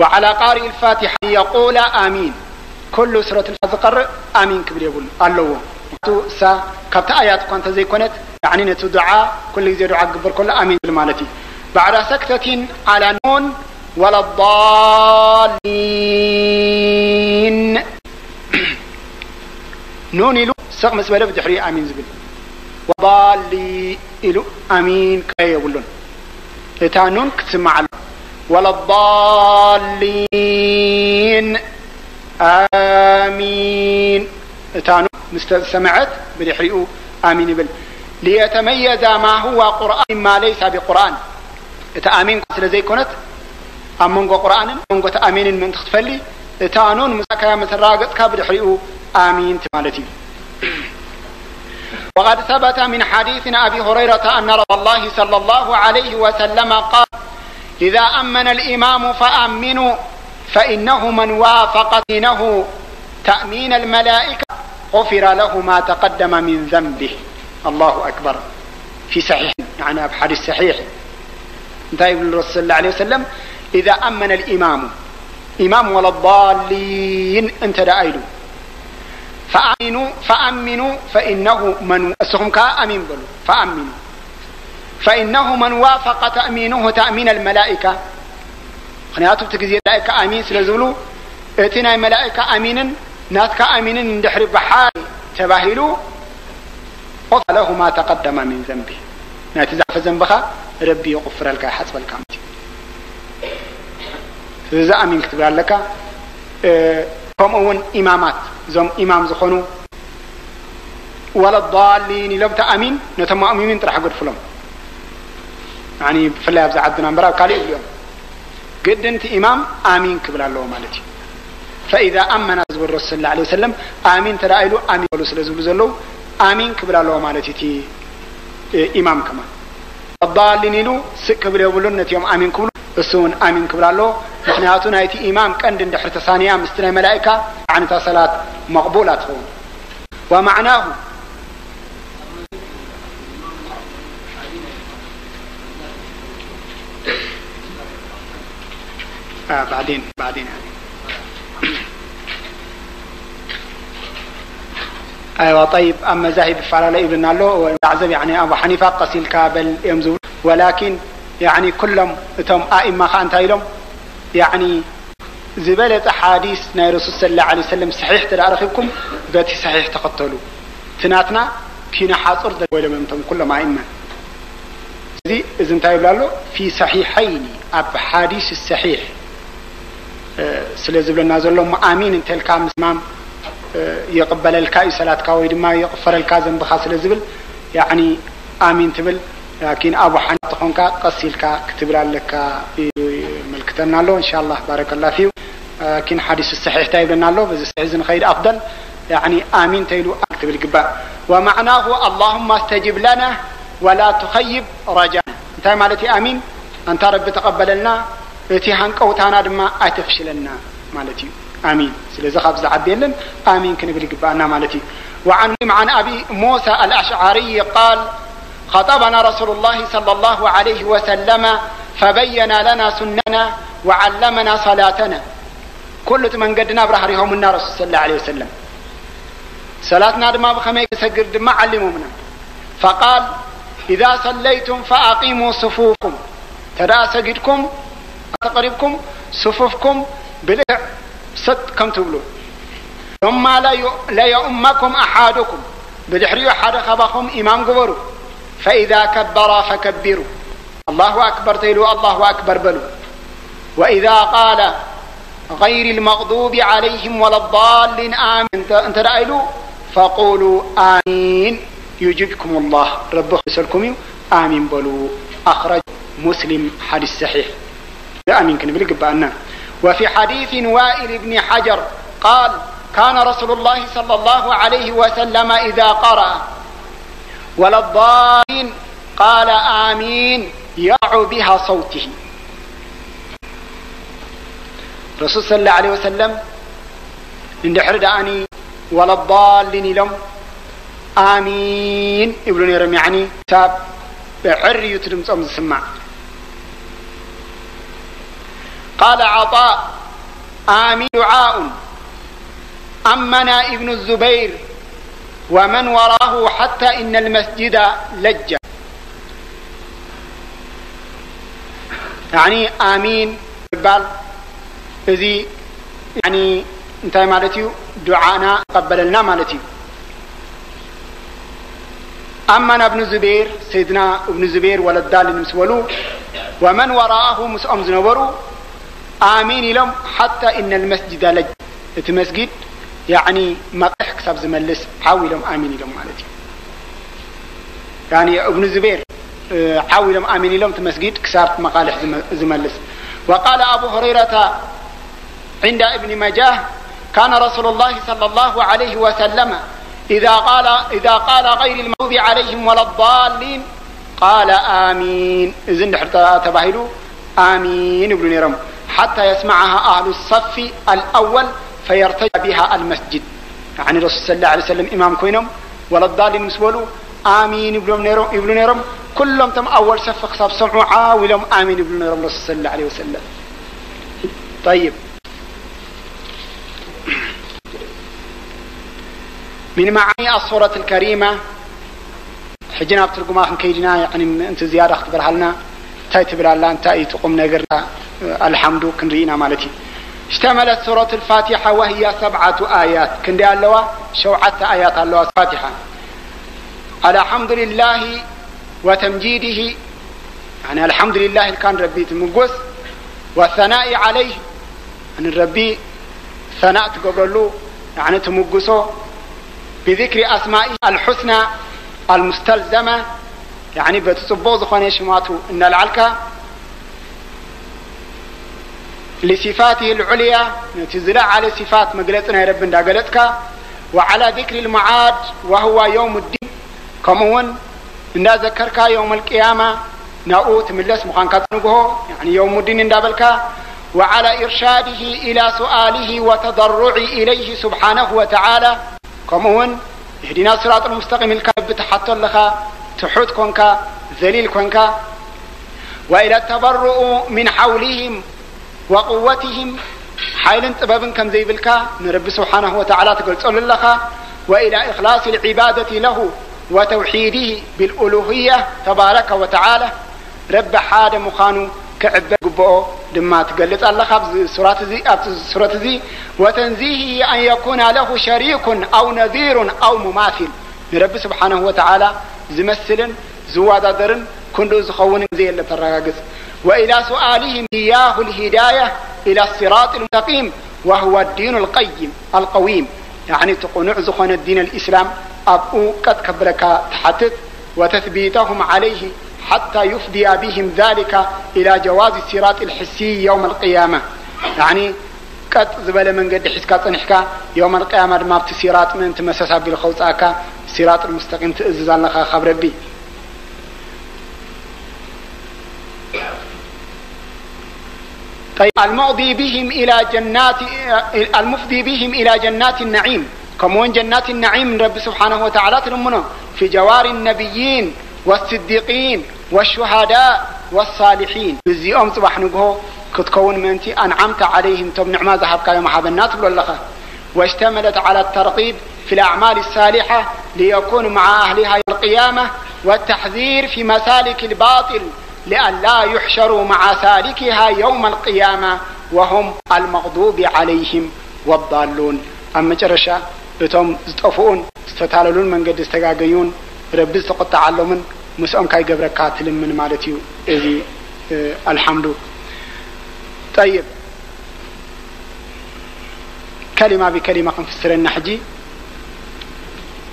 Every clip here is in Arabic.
وعلى قارئ الفاتحة يقول آمين. كل سورة الفاتحة قرأ آمين كبير يقول الله سا كبت آيات كنت زي كنت يعني نتو دعاء كل زي دعاء قبر كل آمين بالمالتي. بعد سكتة على نون ولا الضالين نون إلو سقمس بلا بدحري آمين زبل وضالي إلو آمين كي يقولون إتا نون كتسمع ولا الضالين آمين إتا نون مستسمعت بدحريئو آمين بل ليتميز ما هو قرآن ما ليس بقرآن. إتا آمين قتل زي كنت أمونغو قرآن أمونغو تأمين من تختفلي إتا نون مساكا مسراغت كبدحريئو آمين تمالتي. وقد ثبت من حديث أبي هريرة أن رسول الله صلى الله عليه وسلم قال إذا أمن الإمام فأمنوا فإنه من وافق دينه تأمين الملائكة غفر له ما تقدم من ذنبه. الله أكبر. في صحيح يعني بحديث صحيح انتهى الرسول صلى الله عليه وسلم إذا أمن الإمام إمام ولا الضالين انت دائلو فأمنوا فإنه من أسهم كأمين بلو فأمنوا فإنه من وافق تأمينه تأمين الملائكة خنياتو تكزي الملائكة أمين سلزولو اتنا الملائكة أمينا ناتك أمينا ندحر بحال تباهلو غفر له ما تقدم من ذنبه ناتزع فذنبها ربي يغفر لك حسب الكامتي إذا أمين كتب لك كم أون إمامات زم إمام زخنو ولا الضالين لو تأمين نتم أمين ترح قد فلم يعني فلا يبزع عدنا برا قال اليوم قد أنت إمام آمين كبر الله مالتي. فإذا أمن رسول الله صلى الله عليه وسلم آمين ترى آمين ولو سلزلو آمين كبر الله مالتي تي إمام كمان. الضالين له سكبر يقولون نتيم آمين كبر السون آمين كبر الله نحن هاتونا يتي إمام كان دحر ثانية مستنى ملائكة عن صلاة مقبولات هون. ومعناه بعدين أيوة طيب. أما ذاهب فعلا ابن الله وعزب يعني أبو حنيفة قصيل كابل يمزون ولكن يعني كلهم تم أئمة خانتايلهم يعني زبالة أحاديث ناي رسول صلى الله عليه وسلم صحيح تداركم ذاتي صحيح تقتلوا تناتنا كينا حاصر ولا منتم كلهم أئمة ذي إذن تايب لالو في صحيحين أب حديث الصحيح سلازب لنا زلهم آمين انت الكام اسمام يقبل الكاي صلاة كاويد ما يغفر الكازم بخاص لزبل يعني آمين تبل. لكن أبو حنيفة تخونك قصيلك كتب لك ملكتنا له إن شاء الله بارك الله فيه. لكن حديث الصحيح تايب لنا له بس عزن خير أفضل يعني آمين تيلو أكتب القباء. ومعناه اللهم استجب لنا ولا تخيب رجانا. انت مالتي آمين أنت رب تقبل لنا اتهان قوتانا دما أتفشلنا مالتي آمين. سلازا خبز عبيلن آمين كنبل قباءنا مالتي. وعن أبي موسى الأشعري قال خطبنا رسول الله صلى الله عليه وسلم فبين لنا سننا وعلمنا صلاتنا. كل من قدنا برهرهم النار رسول صلى الله عليه وسلم صلاتنا دما بخمي يسجر دما علموا منا. فقال إذا صليتم فأقيموا صفوفكم ترى سجدكم تقربكم صفوفكم بلع ست كم تقولون ثم لا يؤمكم أحدكم بدحريو أحد خباكم إمام قبروا فإذا كبر فكبروا الله أكبر تيلو الله أكبر بلو. وإذا قال غير المغضوب عليهم ولا الضالين آمين أنت رأيلو فقولوا آمين يجبكم الله ربه يسلكم آمين بلو. أخرج مسلم حديث صحيح آمين كن بالقبانا. وفي حديث وائل بن حجر قال كان رسول الله صلى الله عليه وسلم إذا قرأ ولا الضالين قال آمين يعو بها صوته. رسول صلى الله عليه وسلم عند حرد أني ولا الضالين لهم آمين يقولون يرم يعني تاب بعري يترم سمع. قال عطاء آمين دعاء أمنا ابن الزبير ومن وراه حتى إن المسجد لج. يعني آمين بال إذي يعني انتهي مالتي دعانا قبلنا مالتي. أمنا ابن الزبير سيدنا ابن الزبير ولد دال مسولو ومن وراءه مسأم زنبرو آمين لهم حتى إن المسجد لج. المسجد يعني مطح كسب زملس عاوي لهم آمين لهم مالتي. يعني ابن الزبير عاوي لهم آمين لهم المسجد كسب مقالح زملس. وقال أبو هريرة عند ابن مجاه كان رسول الله صلى الله عليه وسلم إذا قال غير المغضوب عليهم ولا الضالين قال آمين. إذن حتى تباهلوا آمين ابن نيرم حتى يسمعها أهل الصف الأول فيرتجى بها المسجد. يعني رسول صلى الله عليه وسلم إمام كوينهم ولا الضالين مسولوا آمين ابن نيرم كلهم تم أول صف خصاب سمعوا عاولهم آمين ابن نيرم رسول صلى الله عليه وسلم. طيب من معاني الصورة الكريمة حجنا بترجمها كيدنا يعني أنت زيادة اختبرها لنا تايتبر الله أنت تقوم نجرنا الحمد كنرينا مالتي. اشتملت سورة الفاتحة وهي 7 آيات كندي اللوا شوعة آيات اللوا الفاتحة على الحمد لله وتمجيده يعني الحمد لله اللي كان ربي تمجوس والثناء عليه أن الربي ثناء تقبل له يعني تمجوسه بذكر أسمائه الحسنى المستلزمة يعني بتصبوز خاني شماتو إن العلكة لصفاته العليا نتزلع على صفات مقلتنا يا رب قلتك وعلى ذكر المعاد وهو يوم الدين كمون إن ذكرك يوم القيامة نأوت من لس مخانكات نقوه يعني يوم الدين اندابلك وعلى إرشاده إلى سؤاله وتضرعي إليه سبحانه وتعالى كمون اهدنا الصراط المستقيم الكاب تحت لك تحوت كونك ذليل كونك وإلى التبرؤ من حولهم وقوتهم حيل طبب كم زي بالك نرب سبحانه وتعالى تقول لك وإلى إخلاص العبادة له وتوحيده بالألوهية تبارك وتعالى رب حاد مخانو كعب قبؤه لما تقلت الله سورة زي وتنزيهه أن يكون له شريك أو نذير أو مماثل رب سبحانه وتعالى زمثل زوادر كندو زخون زي اللي ترغاقز وإلى سؤالهم إياه الهداية إلى الصراط المستقيم وهو الدين القيم القويم يعني تقنع زخون الدين الإسلام أبو قد كبرك تحتت وتثبيتهم عليه حتى يفدي بهم ذلك إلى جواز الصراط الحسي يوم القيامة يعني قد زبل من قد حسكات نحكا يوم القيامة ما بتسيرات من تمسسا بالخوصاك صراط المستقيم تأزز لك خبر بي. طيب المفضي بهم إلى جنات النعيم كمون جنات النعيم من رب سبحانه وتعالى تلمنا في جوار النبيين والصديقين والشهداء والصالحين بزيهم صباح نقوه كتكون منتي أنعمت عليهم تب نعمة ذهبك يوم حبنات بالله واشتملت على الترغيب في الأعمال الصالحة ليكون مع أهلها يوم القيامة والتحذير في مسالك الباطل لئلا يحشروا مع سالكها يوم القيامة وهم المغضوب عليهم والضالون. أما جرشا بتوم زطفون استتاللون من قد استقاقيون ربز تقطع علمن مسؤم كاي قبرك كاتل من مالتيو إذي الحمد. طيب كلمة بكلمة نفسر النحجي.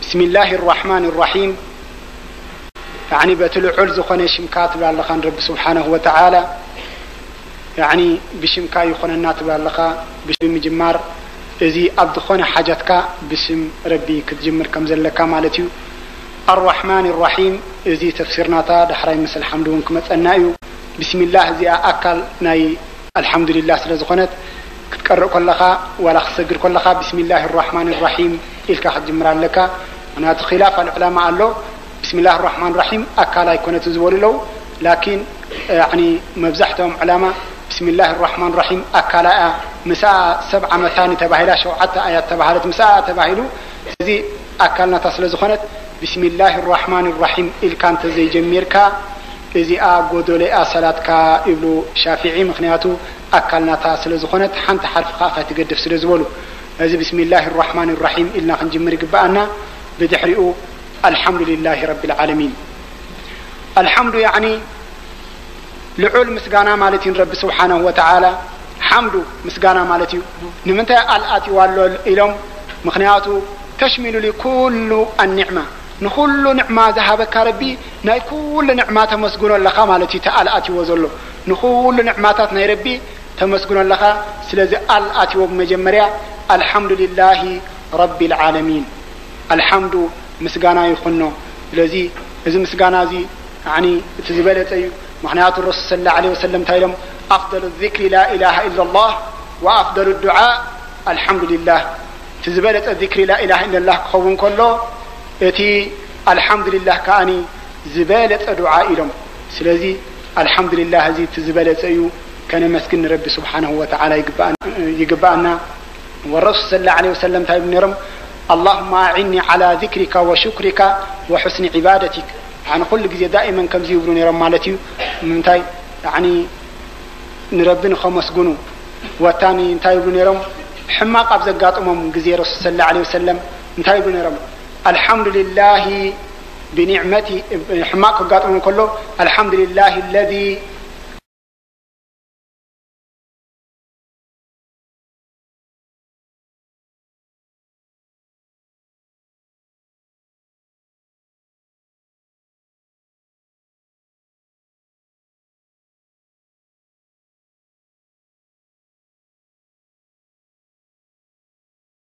بسم الله الرحمن الرحيم يعني بتلو علز خنيش مكاتب الله خان رب سبحانه وتعالى يعني بشم كاي خننات بالله بشم جمار إذي أبد خن حاجتك بسم ربي كتجمر كم زلك مالتيو. الرحمن الرحيم إذي تفسيرناتا دحراي مثل الحمد ونكم تنايو بسم الله زي أكل ناي الحمد لله سلازخنت كتقرأ كلها ولا خسجر كلها بسم الله الرحمن الرحيم إلك حد جمر لك أنا خلاف العلماء له بسم الله الرحمن الرحيم أكل يكون تزول له لكن يعني مبزحتهم علامة بسم الله الرحمن الرحيم أكلاء مساء 7 مثاني تباهلا شوعة آيات تباهلت مساء تباهلو زي أكلنا تصل زخنت بسم الله الرحمن الرحيم إل كانت زي جميركا إذا أقودولي صلاتك إبلو شافعي مخنياتو أكلنا تصل زخنت حنت حرف خافة تقدف سلزولو إذا بسم الله الرحمن الرحيم إلنا خنجمر قبأنا بدحرئو الحمد لله رب العالمين. الحمد يعني لعول مسقانا مالتي رب سبحانه وتعالى حمد مسقانا مالتي نمنتا الآتي والو إلهم مخنياتو تشمل لكل النعمة نخل نعمة ذهبك ربي ناي كل نعمات مسقون لها مالتي تالآتي وزلو نخل نعماتات ناي ربي تمسقون لها سلازي الآتي ومجمريا الحمد لله رب العالمين. الحمد مسقانا يخنو لذي إذا مسقانا زي يعني تزبالت أيو معنات الرسول صلى الله عليه وسلم تايلم أفضل الذكر لا إله إلا الله وأفضل الدعاء الحمد لله. تزبالت الذكر لا إله إلا الله خوون كله اتي الحمد لله كأني زبالة الدعاء لهم سلازي الحمد لله هذه تزبالت أيو كان مسكن رب سبحانه وتعالى يقبأنا والرسول صلى الله عليه وسلم تايلم نرم اللهم أعني على ذكرك وشكرك وحسن عبادتك. يعني كل جزء دائما كم زيبرون يرم مالتي منتاي يعني نربنا خمس جنو وتاني انتاي بن يرم حماق أبزقات جزء رسول صلى الله عليه وسلم انتاي بن يرم الحمد لله بنعمتي حماق قات كله الحمد لله الذي